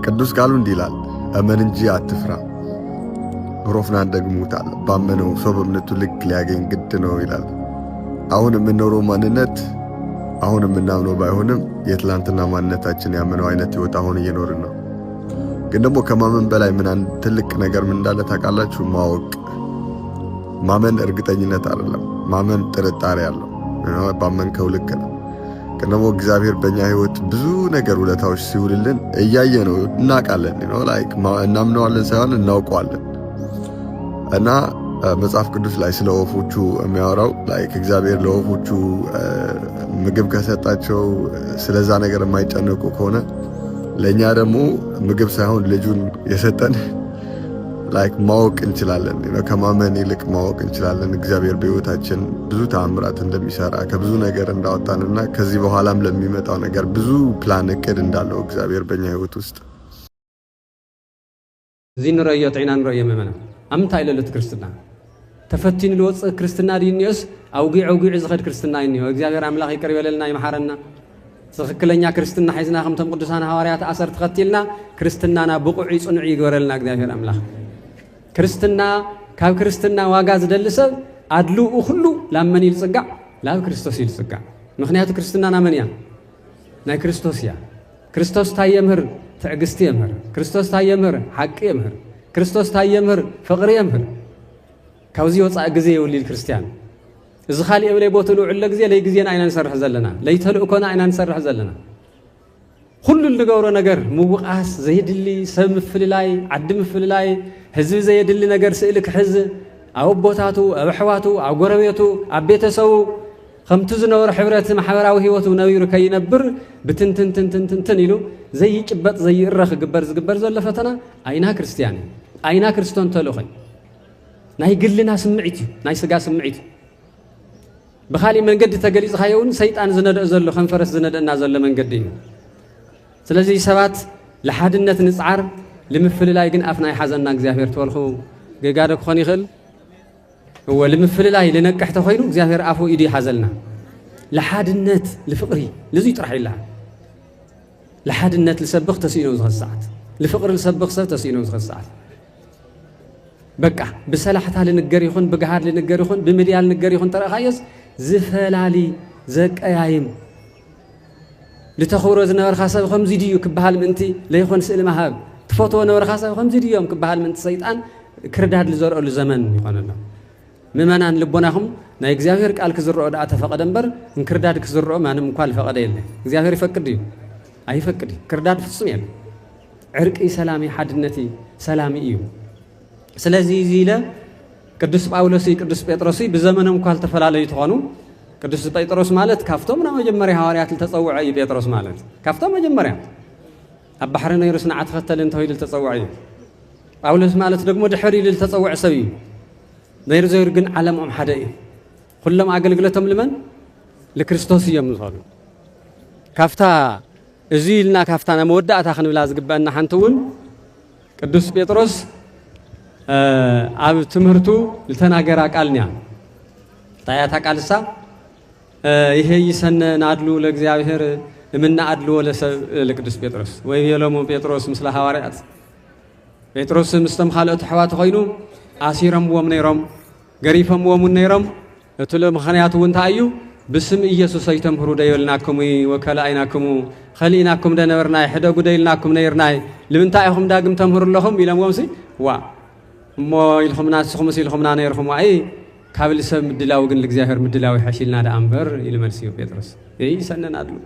ቅዱስ ቃሉ እንዲህ ይላል፣ እመን እንጂ አትፍራ። ሮፍናን ደግሞታል፣ ባመነው ሰው በእምነቱ ልክ ሊያገኝ ግድ ነው ይላል። አሁን የምንኖረው ማንነት አሁን የምናምነው ባይሆንም የትላንትና ማንነታችን ያመነው አይነት ህይወት አሁን እየኖርን ነው። ግን ደግሞ ከማመን በላይ ምን አንድ ትልቅ ነገር ምን እንዳለ ታውቃላችሁ? ማወቅ። ማመን እርግጠኝነት አይደለም። ማመን ጥርጣሬ አለው። ባመንከው ልክ ነው። ግን ደግሞ እግዚአብሔር በእኛ ህይወት ብዙ ነገር ውለታዎች ሲውልልን እያየ ነው፣ እናውቃለን። እናምነዋለን ሳይሆን እናውቀዋለን። እና መጽሐፍ ቅዱስ ላይ ስለ ወፎቹ የሚያወራው እግዚአብሔር ለወፎቹ ምግብ ከሰጣቸው ስለዛ ነገር የማይጨነቁ ከሆነ ለእኛ ደግሞ ምግብ ሳይሆን ልጁን የሰጠን ማወቅ እንችላለን። ከማመን ይልቅ ማወቅ እንችላለን። እግዚአብሔር በህይወታችን ብዙ ተአምራት እንደሚሰራ ከብዙ ነገር እንዳወጣንና ከዚህ በኋላም ለሚመጣው ነገር ብዙ ፕላን እቅድ እንዳለው እግዚአብሔር በእኛ ህይወት ውስጥ እዚህ ንረዮ ጥዕና ንረዮ መመና አምታ ይለሉት ክርስትና ተፈቲን ልወፅ ክርስትና ዲኒዮስ አውጊዕ ዝኸድ ክርስትና ይኒዮ እግዚአብሔር አምላኽ ይቅር ይበለልና ይመሓረና ትክክለኛ ክርስትና ሒዝና ከምቶም ቅዱሳን ሐዋርያት ኣሰር ተኸቲልና ክርስትናና ብቑዕ ይጽኑዕ ይግበረልና እግዚአብሔር አምላኽ። ክርስትና ካብ ክርስትና ዋጋ ዝደሊ ሰብ ኣድልኡ ኩሉ ላብ መን ይልጽጋዕ? ላብ ክርስቶስ ይልጽጋዕ። ምክንያቱ ክርስትናና መን እያ? ናይ ክርስቶስ እያ። ክርስቶስ እንታይ የምህር? ትዕግስቲ የምህር። ክርስቶስ እንታይ የምህር? ሓቂ የምህር። ክርስቶስ እንታይ የምህር? ፍቕሪ የምህር። ካብዚ ወፃእ ግዜ የውሊል ክርስቲያን እዚ ካልእ የብለይ ቦቱ ልውዕለ ግዜ ለይ ግዜና አይና ንሰርሕ ዘለና ለይ ተልእኮና አይና ንሰርሕ ዘለና ኩሉ ንገብሮ ነገር ምውቃስ ዘይድሊ ሰብ ምፍልላይ ዓዲ ምፍልላይ ህዝቢ ዘይድሊ ነገር ስእሊ ክሕዝ ኣብ ቦታቱ ኣብ ኣሕዋቱ ኣብ ጎረቤቱ ኣብ ቤተሰቡ ከምቲ ዝነበረ ሕብረት ማሕበራዊ ህይወቱ ነቢሩ ከይነብር ብትንትንትንትንትን ኢሉ ዘይጭበጥ ዘይእረ ክግበር ዝግበር ዘሎ ፈተና አይና ክርስቲያን አይና ክርስቶን ተልእኮ ናይ ግልና ስምዒት እዩ ናይ ስጋ ስምዒት بخالي من قد تقليز خايون سيطان زند أزله خنفرس زند النازل من قد دين. سلزي سبات لحدنا نسعر لمفل لا يجن أفناي حزننا زاهر تولخو جارك خاني خل هو لمفل لا لنك حتى خيرو زاهر عفو إيدي حزلنا لحدنا لفقري لزي ترح الله لحدنا لسبق تسينو زغ الساعات لفقر لسبق سب تسينو زغ الساعات بقى بسلاحتها لنجريخون بجهاد لنجريخون بمديال لنجريخون ترى خايس زفلالي زك أيام لتخورز نور خاصة خمس ديو كبهال منتي ليخون سئل مهاب تفوتوا نور خاصة خمس ديو كبهال منت سيطان كرداد لزور أول زمن يقولنا ممن لبناهم نا إجزاهير قال كزرع دعاء فقدم بر إن كرداد كزرع ما أنا مقال فقد يله إجزاهير يفكر ديو أي فكر كرداد في الصميم عرق سلامي حدنتي سلامي إيو سلازي زيلا قدس باولوسي قدس بيطرسي بزمنهم قال تفلالي تخانو قدس بيطرس مالت كافتهم نا مجمري حواريات التطوعي بيطرس مالت كافتهم مجمري البحرين يرسنا عتختل انتهي للتطوعي باولوس مالت دغمو دحري للتطوع سبي دير زير جن علم ام حداي كلهم اغلغلتهم لمن لكريستوس يمزالو كافتا ازيلنا كافتانا مودعتا خنبلا زغبنا حنتون قدس بيطرس أب تمرتو لتناجر قالنيا تاياتا قالسا يهي يسن نادلو لእግዚአብሔር من نادلو لقدس بيطرس ويلومو بيطرس مثل حواريات بيطرس مستم خالت حوات خوينو اسيرم ومنيرم غريفم ومنيرم اتلو مخنياتو انتايو بسم ኢየሱስ አይተምሩ ደይልናኩም ወከላይናኩም خليناكم دنورنا يحدو ጉደይልናኩም ነይርናይ ለምንታይ አይኹም ዳግም ተምሩ ለኹም ኢለምዎምሲ ዋ مو يلخمنا سخمس يلخمنا نيرخم أي قبل سب مدلاو جن الجزائر مدلاو حشيلنا ده أمبر إلى مرسيو بيترس إيه سنة نادلو